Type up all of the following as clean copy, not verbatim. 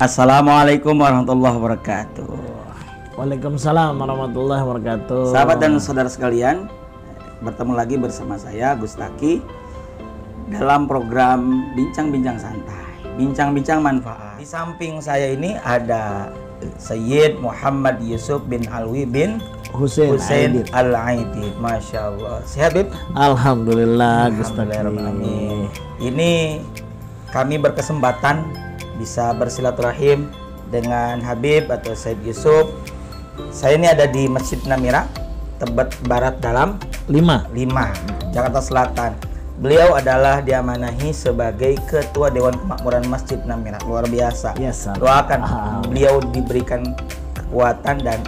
Assalamualaikum warahmatullahi wabarakatuh. Waalaikumsalam warahmatullahi wabarakatuh. Sahabat dan saudara sekalian, bertemu lagi bersama saya Gus Taki dalam program Bincang-Bincang Santai, Bincang-Bincang Manfaat. Di samping saya ini ada Sayyid Muhammad Yusuf bin Alwi bin Husain Al-Aidid. Masya Allah. Sehat, Bib? Alhamdulillah, Gus Taki. Ini kami berkesempatan bisa bersilaturahim dengan Habib atau Sayyid Yusuf. Saya ini ada di Masjid Namira, Tebet Barat Dalam 5, Jakarta Selatan. Beliau adalah diamanahi sebagai Ketua Dewan Kemakmuran Masjid Namira. Luar biasa. Doakan beliau diberikan kekuatan dan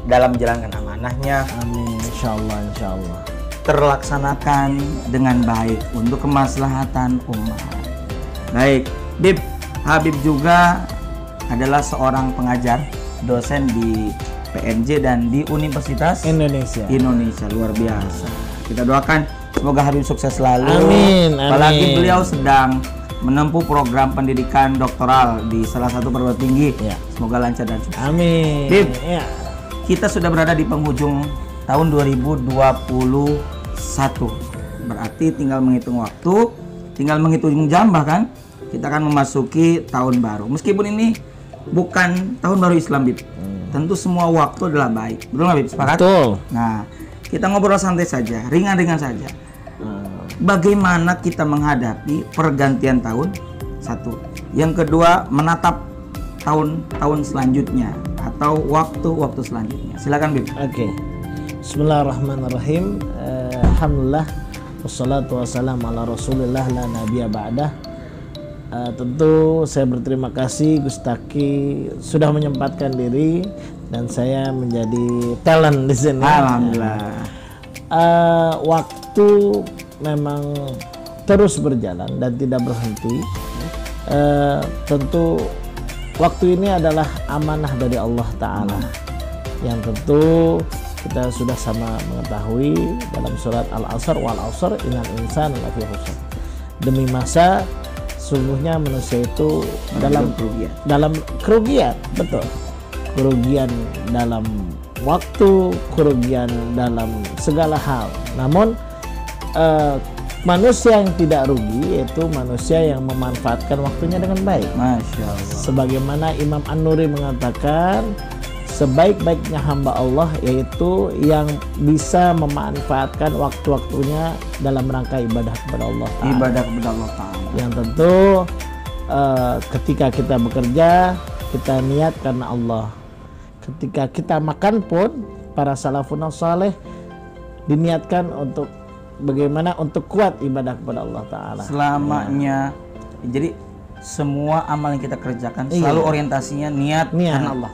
dalam menjalankan amanahnya. Amin. Insyaallah, insyaallah. Terlaksanakan dengan baik untuk kemaslahatan umat. Baik, Bib. Habib juga adalah seorang pengajar, dosen di PNJ dan di Universitas Indonesia. Luar biasa. Kita doakan semoga Habib sukses selalu. Amin. Apalagi beliau sedang menempuh program pendidikan doktoral di salah satu perguruan tinggi. Ya. Semoga lancar dan sukses. Amin. Bib, ya. Kita sudah berada di penghujung tahun 2021. Berarti tinggal menghitung waktu, tinggal menghitung jam bahkan. Kita akan memasuki tahun baru. Meskipun ini bukan tahun baru Islam, Bib. Tentu semua waktu adalah baik. Betul nggak, Bib? Sepakat? Betul. Nah, kita ngobrol santai saja, ringan-ringan saja. Bagaimana kita menghadapi pergantian tahun? Satu. Yang kedua, menatap tahun-tahun selanjutnya atau waktu-waktu selanjutnya. Silakan, Bib. Oke. Bismillahirrahmanirrahim. Alhamdulillah. Wassalatu wassalamu ala Rasulillah la nabiyya ba'dah. Tentu saya berterima kasih Gus Taki sudah menyempatkan diri dan saya menjadi talent di sini. Alhamdulillah. Waktu memang terus berjalan dan tidak berhenti. Tentu waktu ini adalah amanah dari Allah Ta'ala yang tentu kita sudah sama mengetahui dalam surat Al-Asr, wal asr innal insana lafi khusr. Demi masa sungguhnya manusia itu dalam kerugian, betul. Kerugian dalam waktu, kerugian dalam segala hal. Namun manusia yang tidak rugi yaitu manusia yang memanfaatkan waktunya dengan baik. Masya Allah. Sebagaimana Imam An-Nuri mengatakan, sebaik-baiknya hamba Allah yaitu yang bisa memanfaatkan waktu-waktunya dalam rangka ibadah kepada Allah Ta'ala. Ibadah kepada Allah Ta'ala. Yang tentu ketika kita bekerja, kita niat karena Allah. Ketika kita makan pun, para salafun saleh diniatkan untuk bagaimana untuk kuat ibadah kepada Allah Ta'ala. Selamanya, jadi semua amal yang kita kerjakan selalu orientasinya niat karena Allah.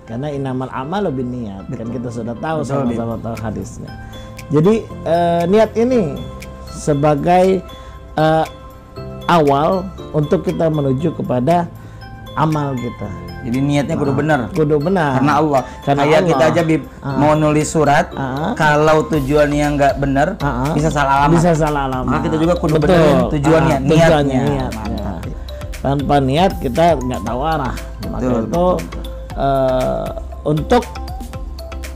Karena innamal a'malu binniyat. Kan kita sudah tahu, sama-sama tahu hadisnya. Jadi niat ini sebagai awal untuk kita menuju kepada amal kita. Jadi niatnya kudu benar. Kudu benar. Karena Allah. Kayak kita aja, Bib, mau nulis surat, kalau tujuannya nggak benar, bisa salah alamat. Bisa salah alamat. Maka kita juga kudu benerin tujuannya, niatnya. Mantap. Tanpa niat kita nggak tahu arah. Maka itu untuk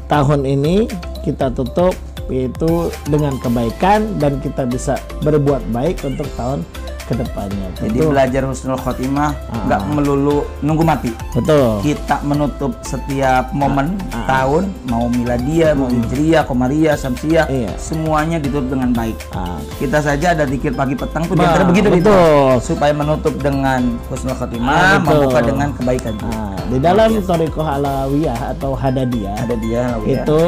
tahun ini kita tutup yaitu dengan kebaikan dan kita bisa berbuat baik untuk tahun kedepannya. Jadi belajar husnul khotimah nggak melulu nunggu mati. Betul. Kita menutup setiap momen tahun, mau miladiyah, mau hijriyah, qamariyah, syamsiyah, semuanya ditutup dengan baik. Kita saja ada zikir pagi petang tuh diantara begitu, betul. Supaya menutup dengan husnul khotimah, membuka dengan kebaikan. Di dalam thariqah alawiyah atau hadadiyah itu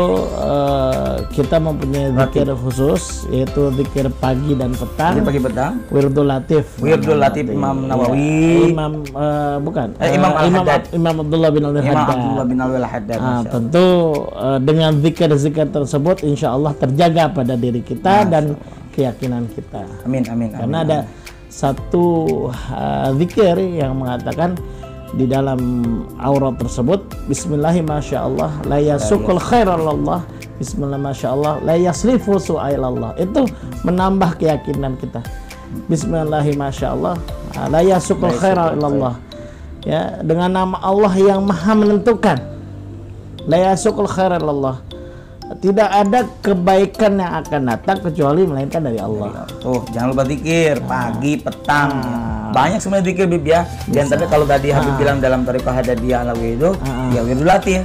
kita mempunyai zikir khusus yaitu zikir pagi dan petang. Pagi petang. Wirdul Latif Imam Nawawi. Imam Abdullah bin Al-Haddad. Tentu dengan zikir-zikir tersebut insya Allah terjaga pada diri kita dan keyakinan kita. Amin. Karena ada satu zikir yang mengatakan di dalam aurat tersebut, Bismillahi masyaallah la yasukul khailallah, Bismillah masyaallah la yasrifu su'ailallah. Itu menambah keyakinan kita. Bismillahi masyaallah la yasukul khailallah, ya, dengan nama Allah yang Maha menentukan. La yasukul khairal Allah. Tidak ada kebaikan yang akan datang kecuali melainkan dari Allah. Tuh, jangan lupa zikir pagi, petang. Banyak sebenarnya zikir Bib ya. Di antaranya kalau tadi Habib bilang dalam Thariqah Hadadiyah Alawi itu, ya wirdul latin.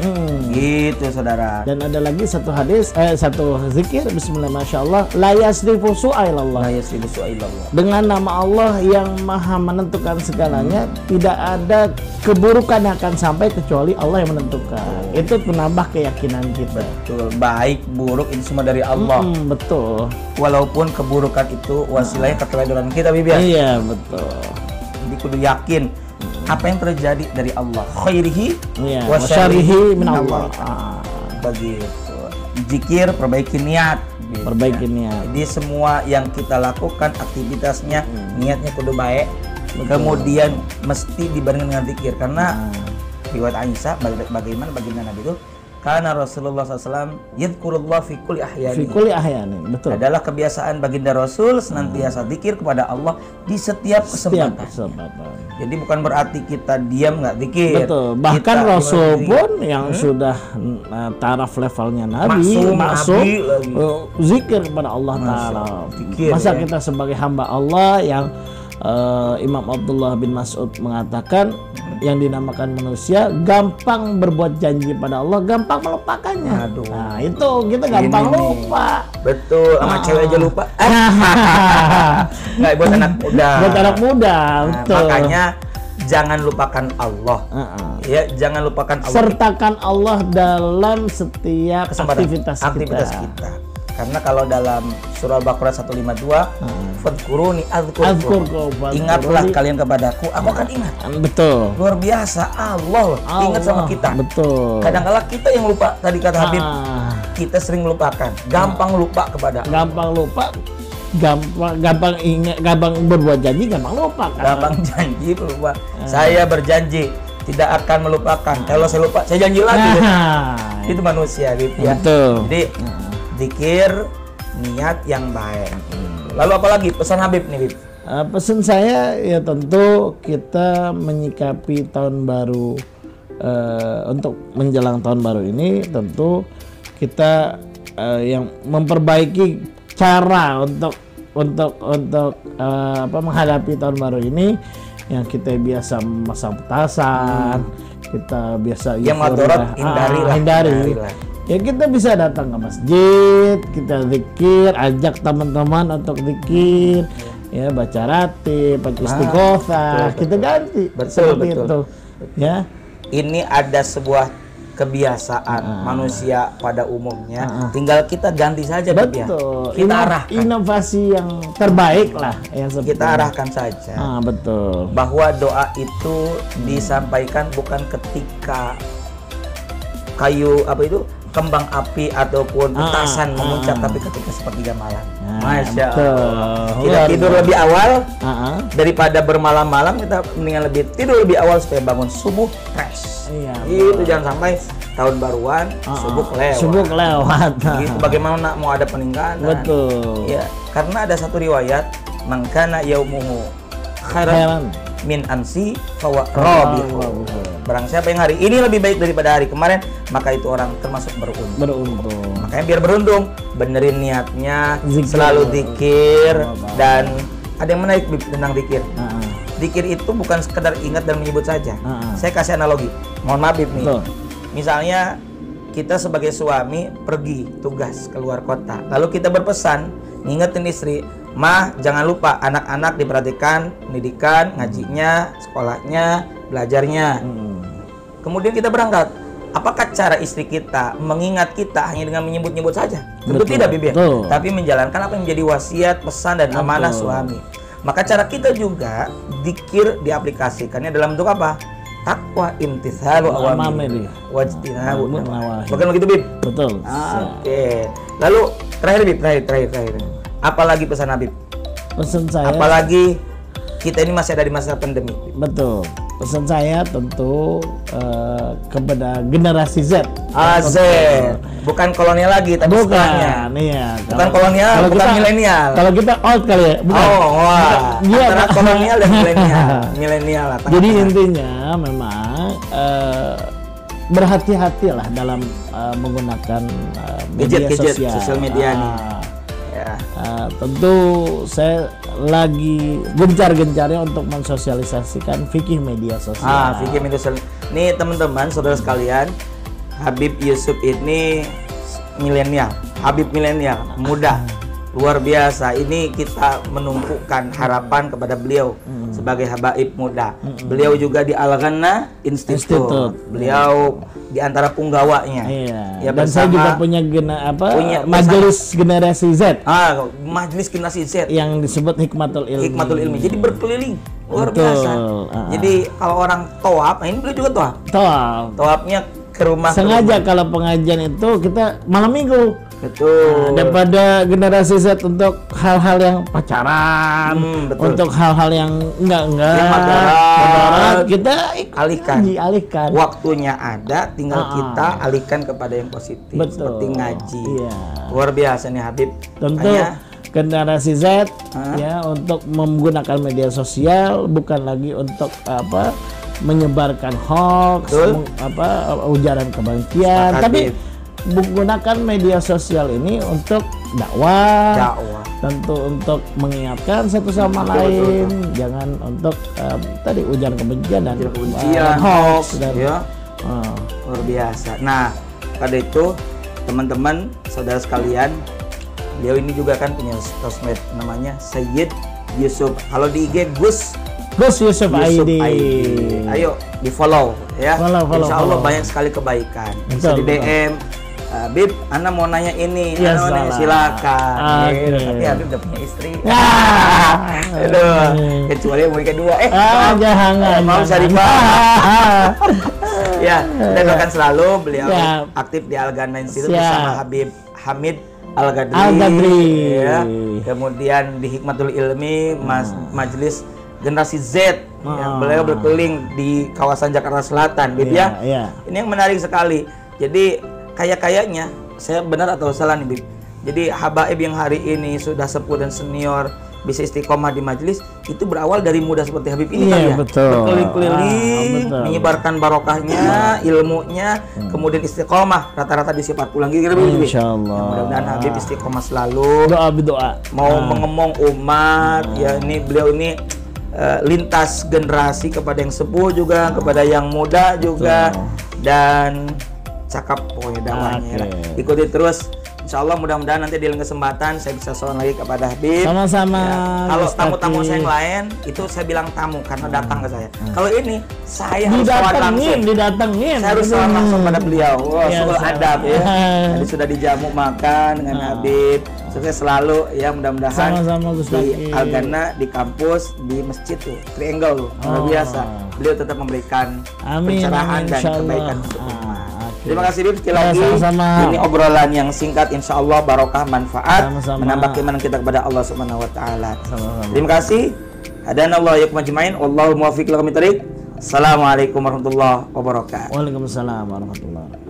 Gitu saudara. Dan ada lagi satu hadis, satu zikir, bismillah masyaallah, la yasrifu su'ailallah. La yasrifu su'ailallah. Dengan nama Allah yang Maha menentukan segalanya, tidak ada keburukan yang akan sampai kecuali Allah yang menentukan. Itu menambah keyakinan kita. Betul. Baik, buruk itu semua dari Allah. Betul. Walaupun keburukan itu wasilahnya keteledoran kita, Bib ya. Iya, betul. Jadi kudu yakin apa yang terjadi dari Allah. Khairihi wa syarrihi min Allah. Begitu. Zikir, perbaiki niat. Gitu. Perbaiki niat. Jadi semua yang kita lakukan aktivitasnya niatnya kudu baik. Kemudian mesti dibarengi dengan zikir karena riwayat Aisyah bagaimana baginda Nabi itu karena Rasulullah SAW yadhkurullah fi kulli ahyani. Fi kulli ahyani, betul. Adalah kebiasaan baginda Rasul senantiasa zikir kepada Allah di setiap kesempatan. Jadi bukan berarti kita diam nggak zikir. Betul. Bahkan kita Rasul pun yang sudah taraf levelnya Nabi masuk zikir kepada Allah Taala. Masa ya? Kita sebagai hamba Allah yang Imam Abdullah bin Mas'ud mengatakan yang dinamakan manusia gampang berbuat janji pada Allah, gampang melupakannya. Aduh. Nah, itu kita gampang lupa. Betul, sama cewek aja lupa. Nggak buat anak muda. Buat anak muda, betul. Makanya jangan lupakan Allah. Ya, jangan lupakan Allah. Sertakan Allah dalam setiap aktivitas kita. Karena kalau dalam surah Al-Baqarah 152, fadhkuruni adzkurkum. Ingatlah kalian kepadaku, aku akan ingat. Betul. Luar biasa, Allah ingat sama kita. Betul. Kadang-kala kita yang lupa, tadi kata Habib, kita sering melupakan, gampang lupa kepada Allah. Gampang lupa, gampang ingat, gampang berbuat janji, gampang lupa. Gampang janji, lupa. Saya berjanji tidak akan melupakan. Kalau saya lupa, saya janji lagi. Itu manusia gitu ya. Betul. Jadi zikir, niat yang baik. Lalu apalagi pesan Habib nih, Bib? Pesan saya ya tentu kita menyikapi tahun baru untuk menjelang tahun baru ini tentu kita yang memperbaiki cara untuk menghadapi tahun baru ini yang kita biasa memasang petasan, kita biasa yang madorot hindari. Ya kita bisa datang ke masjid, kita zikir, ajak teman-teman untuk zikir, ya baca ratib, baca istighosah, kita ganti seperti itu. Ya, ini ada sebuah kebiasaan manusia pada umumnya, tinggal kita ganti saja. Betul. Kita arahkan inovasi yang terbaik lah, yang kita arahkan saja. Betul. Bahwa doa itu disampaikan bukan ketika kembang api ataupun petasan memuncak, tapi ketika sepertiga malam. Masya Allah. Kita tidur lebih awal daripada bermalam-malam, kita mendingan tidur lebih awal supaya bangun subuh fresh. Itu jangan sampai tahun baruan subuh kelewat. Gitu, bagaimana mau ada peninggalan? Betul. Ya, karena ada satu riwayat, man kana yaumuhu khairan min ansi fawa rabihu. Barang siapa yang hari ini lebih baik daripada hari kemarin, maka itu orang termasuk beruntung. Makanya biar beruntung, benerin niatnya, selalu zikir. Dan ada yang menarik tentang zikir. Zikir itu bukan sekedar ingat dan menyebut saja. Saya kasih analogi. Mohon maaf nih. Misalnya kita sebagai suami pergi tugas keluar kota, lalu kita berpesan ngingetin istri, "Mah, jangan lupa anak-anak diperhatikan, pendidikan, ngajinya, sekolahnya, belajarnya." Kemudian kita berangkat. Apakah cara istri kita mengingat kita hanya dengan menyebut-nyebut saja? Tentu tidak, Bibi. Tapi menjalankan apa yang menjadi wasiat, pesan, dan amanah suami. Maka cara kita juga zikir diaplikasikannya dalam bentuk apa? Takwa, imtithalu awamir, wajtinabu nawahi. Bukan begitu, Bib? Betul. Oke. Lalu terakhir, Bib, terakhir. Apalagi pesan Habib? Pesan saya. Apalagi kita ini masih ada di masa pandemi. Betul. pesan saya tentu kepada generasi Z. Z, bukan kolonial lagi, tapi setelahnya. Bukan, iya. Bukan kolonial, bukan milenial. Kalau kita old kali ya, bukan. Oh, wah. Iya, Antara kolonial dan milenial lah. Jadi intinya memang berhati-hatilah dalam menggunakan media sosial media nih. Ya. Tentu saya lagi gencar-gencarnya untuk mensosialisasikan fikih media sosial. Fikih media sosial. Nih teman-teman, saudara sekalian, Habib Yusuf ini milenial, Habib milenial, muda, luar biasa. Ini kita menumpukan harapan kepada beliau sebagai habaib muda. Beliau juga di Al-Ghannah Institute. Beliau di antara punggawanya. Iya. Ya, dan saya juga punya majelis generasi Z. Majelis generasi Z yang disebut Hikmatul Ilmi. Hikmatul Ilmi. Jadi berkeliling luar biasa. Jadi kalau orang tawaf, ini beliau juga tawaf. Tawafnya ke rumah. Sengaja kalau pengajian itu kita malam minggu. Betul. Daripada generasi Z untuk hal-hal yang pacaran, untuk hal-hal yang enggak kita alihkan. Waktunya ada, tinggal kita alihkan kepada yang positif. Betul. Seperti ngaji. Iya. Luar biasa nih Habib. Tentu generasi Z ya untuk menggunakan media sosial bukan lagi untuk menyebarkan hoax, ujaran kebencian, tapi menggunakan media sosial ini untuk dakwah. Tentu untuk mengingatkan satu sama lain, jangan untuk tadi ujaran kebencian dan hoax dan luar biasa. Nah, pada itu teman-teman, saudara sekalian, beliau ini juga kan punya sosmed namanya Sayyid Yusuf. Kalau di IG Gus Yusuf ID. Ayo di follow ya. Insya Allah banyak sekali kebaikan. Bisa di DM. Habib, Ana mau nanya ini, silakan. Tapi Habib udah punya istri. Aduh, kecuali yang mau kedua. Jangan. Mau Syarifah. Ya, kita doakan selalu beliau aktif di Al-Ghannah Institute bersama Habib Hamid Al-Ghadri. Ya. Kemudian di Hikmatul Ilmi, Majelis Generasi Z. Beliau berkeliling di kawasan Jakarta Selatan, Bib ya. Ini yang menarik sekali. Jadi kayaknya saya benar atau salah nih Bib. Jadi habaib yang hari ini sudah sepuh dan senior bisa istiqomah di majelis itu berawal dari muda seperti Habib ini kan ya. Berkeliling-keliling, menyebarkan barokahnya, ilmunya, kemudian istiqomah rata-rata di 40 pulang gitu Bib. Insyaallah. Mudah-mudahan Habib istiqomah selalu. Doa. Mau mengemong umat ya, ini beliau ini lintas generasi kepada yang sepuh juga, kepada yang muda juga, dan cakap pokoknya dakwahnya. Ikuti terus, insya Allah mudah-mudahan nanti di lain kesempatan saya bisa soal lagi kepada Habib. Sama-sama. Kalau tamu-tamu saya yang lain itu saya bilang tamu karena datang ke saya. Kalau ini saya harus didatengin. Saya harus soal langsung pada beliau. Soal adab ya. Tadi sudah dijamu makan dengan Habib. Sukses selalu ya, mudah-mudahan di Al-Ghannah, di kampus, di masjid tuh triangle luar biasa. Beliau tetap memberikan pencerahan dan kebaikan untuk umat. Terima kasih Bib sekali lagi. Ini obrolan yang singkat, insya Allah barokah, manfaat, menambah keimanan kita kepada Allah Subhanahu Wa Taala. Terima kasih. Hadanallahu iyyakum ajmain. Wallahu muwaffiq ila aqwamit thoriq. Assalamualaikum warahmatullahi wabarakatuh. Waalaikumsalam warahmatullahi wabarakatuh.